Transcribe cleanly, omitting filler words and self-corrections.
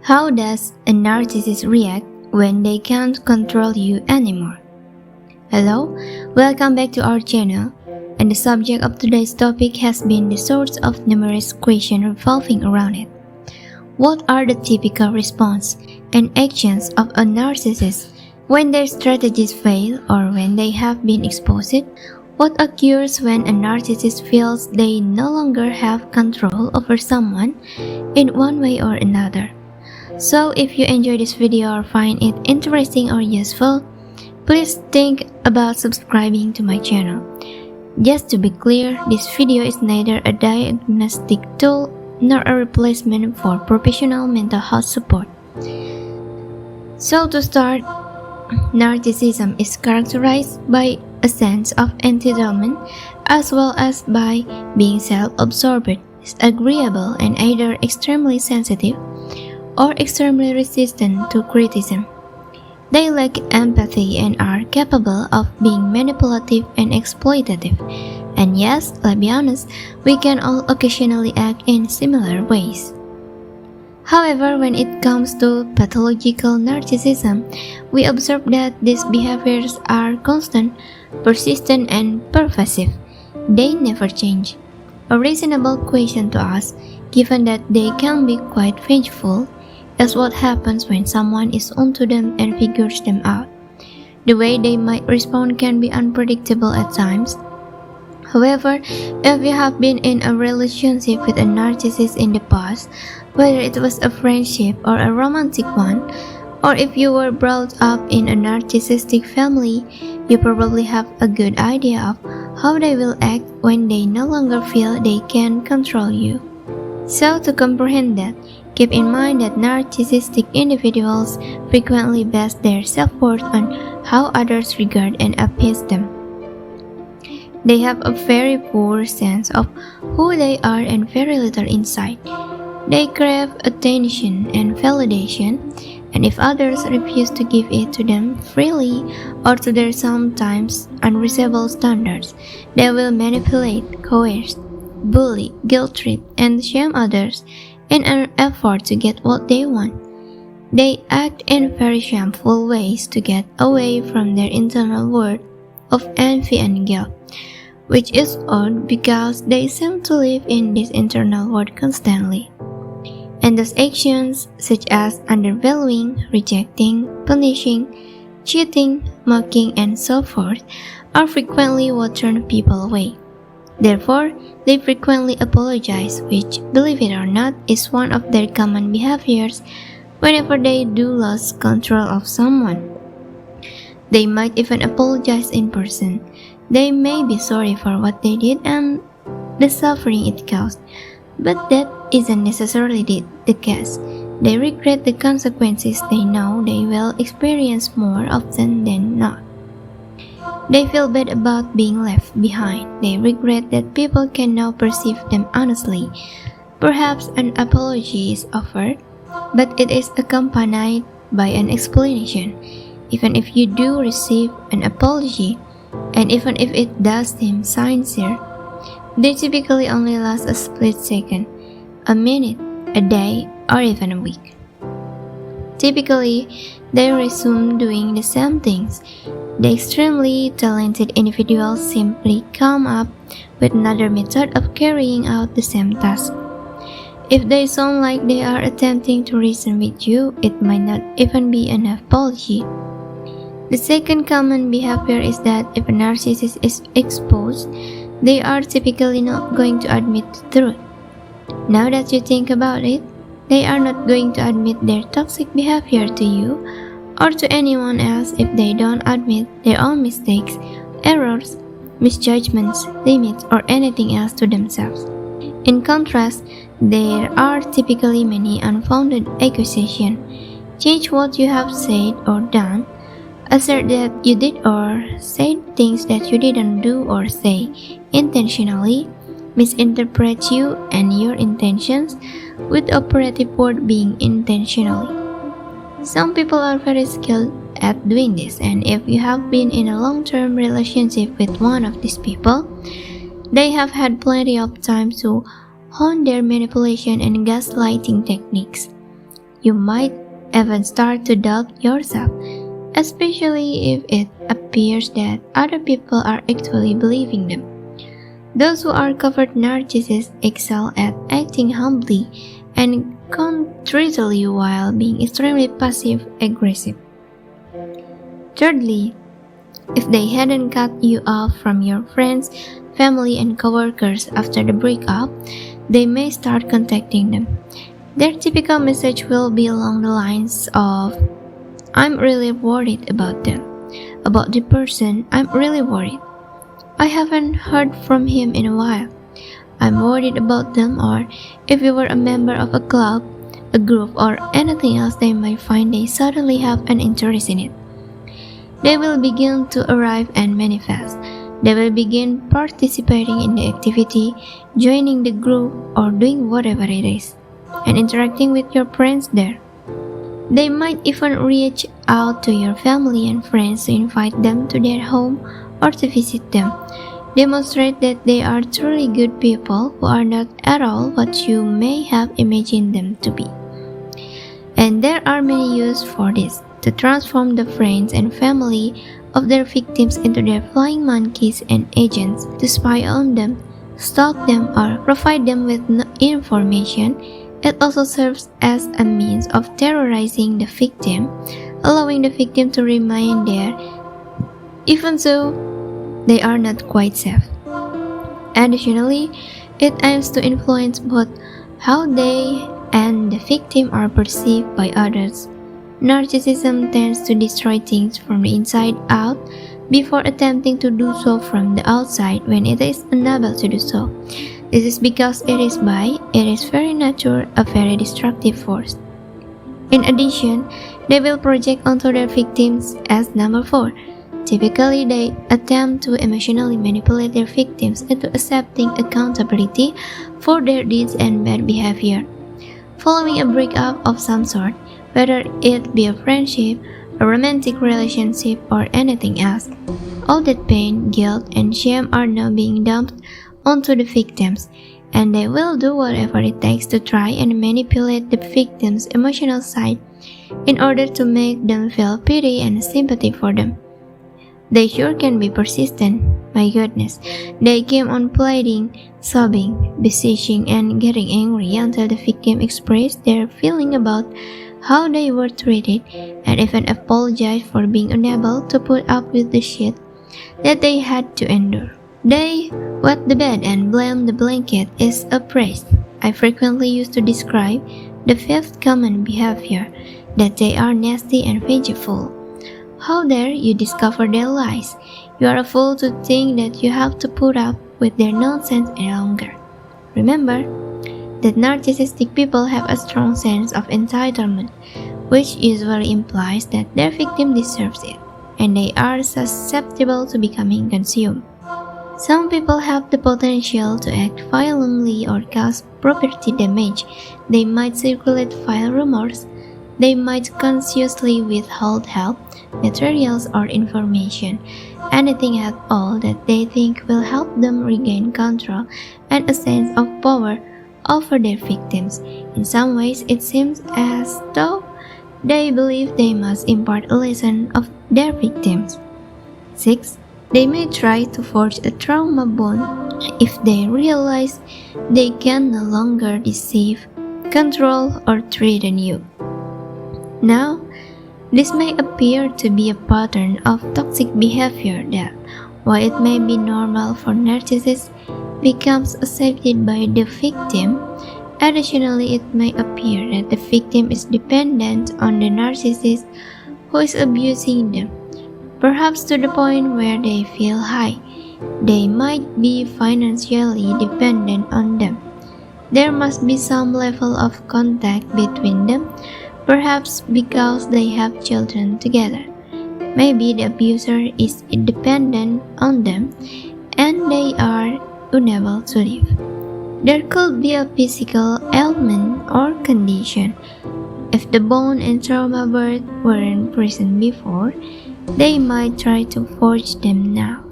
How does a narcissist react when they can't control you anymore? Hello, welcome back to our channel, and the subject of today's topic has been the source of numerous questions revolving around it. What are the typical response and actions of a narcissist when their strategies fail or when they have been exposed? What occurs when a narcissist feels they no longer have control over someone in one way or another? So if you enjoy this video or find it interesting or useful, please think about subscribing to my channel. Just to be clear, this video is neither a diagnostic tool nor a replacement for professional mental health support. So to start, narcissism is characterized by a sense of entitlement as well as by being self-absorbed, disagreeable, and either extremely sensitive or extremely resistant to criticism. They lack empathy and are capable of being manipulative and exploitative. And yes, let's be honest, we can all occasionally act in similar ways. However, when it comes to pathological narcissism, we observe that these behaviors are constant, persistent, and pervasive. They never change. A reasonable question to ask, given that they can be quite vengeful, is what happens when someone is onto them and figures them out. The way they might respond can be unpredictable at times. However, if you have been in a relationship with a narcissist in the past, whether it was a friendship or a romantic one, or if you were brought up in a narcissistic family, you probably have a good idea of how they will act when they no longer feel they can control you. So to comprehend that, keep in mind that narcissistic individuals frequently base their self-worth on how others regard and appease them. They have a very poor sense of who they are and very little insight. They crave attention and validation, and if others refuse to give it to them freely or to their sometimes unreasonable standards, they will manipulate, coerce, bully, guilt-trip, and shame others in an effort to get what they want. They act in very shameful ways to get away from their internal world of envy and guilt, which is odd because they seem to live in this internal world constantly. And those actions, such as undervaluing, rejecting, punishing, cheating, mocking, and so forth, are frequently what turn people away. Therefore, they frequently apologize, which, believe it or not, is one of their common behaviors whenever they do lose control of someone. They might even apologize in person. They may be sorry for what they did and the suffering it caused, but that isn't necessarily the case. They regret the consequences they know they will experience more often than not. They feel bad about being left behind. They regret that people can now perceive them honestly. Perhaps an apology is offered, but it is accompanied by an explanation. Even if you do receive an apology, and even if it does seem sincere, they typically only last a split second, a minute, a day, or even a week. Typically, they resume doing the same things. The extremely talented individuals simply come up with another method of carrying out the same task. If they sound like they are attempting to reason with you, it might not even be an apology. The second common behavior is that if a narcissist is exposed, they are typically not going to admit the truth. Now that you think about it, they are not going to admit their toxic behavior to you or to anyone else if they don't admit their own mistakes, errors, misjudgments, limits, or anything else to themselves. In contrast, there are typically many unfounded accusations. Change what you have said or done, assert that you did or said things that you didn't do or say intentionally, misinterpret you and your intentions, with the operative word being intentionally. Some people are very skilled at doing this, and if you have been in a long-term relationship with one of these people, they have had plenty of time to hone their manipulation and gaslighting techniques. You might even start to doubt yourself, especially if it appears that other people are actually believing them. Those who are covert narcissists excel at acting humbly and contritely while being extremely passive-aggressive. Thirdly, if they hadn't cut you off from your friends, family, and coworkers after the breakup, they may start contacting them. Their typical message will be along the lines of, "I'm really worried about them. About the person, I'm really worried. I haven't heard from him in a while. I'm worried about them," or if you were a member of a club, a group, or anything else they might find they suddenly have an interest in it. They will begin to arrive and manifest. They will begin participating in the activity, joining the group, or doing whatever it is, and interacting with your friends there. They might even reach out to your family and friends to invite them to their home or to visit them. Demonstrate that they are truly good people who are not at all what you may have imagined them to be. And there are many uses for this, to transform the friends and family of their victims into their flying monkeys and agents, to spy on them, stalk them, or provide them with information. It also serves as a means of terrorizing the victim, allowing the victim to remain there even though they are not quite safe. Additionally, it aims to influence both how they and the victim are perceived by others. Narcissism tends to destroy things from the inside out before attempting to do so from the outside when it is unable to do so. This is because it is by its very nature a very destructive force. In addition, they will project onto their victims as number 4. Typically, they attempt to emotionally manipulate their victims into accepting accountability for their deeds and bad behavior. Following a breakup of some sort, whether it be a friendship, a romantic relationship, or anything else, all that pain, guilt, and shame are now being dumped onto the victims, and they will do whatever it takes to try and manipulate the victim's emotional side in order to make them feel pity and sympathy for them. They sure can be persistent, my goodness. They keep on pleading, sobbing, beseeching, and getting angry until the victim expressed their feeling about how they were treated and even apologize for being unable to put up with the shit that they had to endure. They wet the bed and blame the blanket is a praise I frequently use to describe the fifth common behavior, that they are nasty and vengeful. How dare you discover their lies? You are a fool to think that you have to put up with their nonsense any longer. Remember that narcissistic people have a strong sense of entitlement, which usually implies that their victim deserves it, and they are susceptible to becoming consumed. Some people have the potential to act violently or cause property damage. They might circulate vile rumors. They might consciously withhold help, materials, or information, anything at all that they think will help them regain control and a sense of power over their victims. In some ways, it seems as though they believe they must impart a lesson of their victims. 6. They may try to forge a trauma bond if they realize they can no longer deceive, control, or threaten you. Now, this may appear to be a pattern of toxic behavior that, while it may be normal for narcissists, becomes accepted by the victim. Additionally, it may appear that the victim is dependent on the narcissist who is abusing them, perhaps to the point where they feel high. They might be financially dependent on them. There must be some level of contact between them, perhaps because they have children together. Maybe the abuser is dependent on them and they are unable to live. There could be a physical ailment or condition. If the bone and trauma birth weren't present before, they might try to forge them now.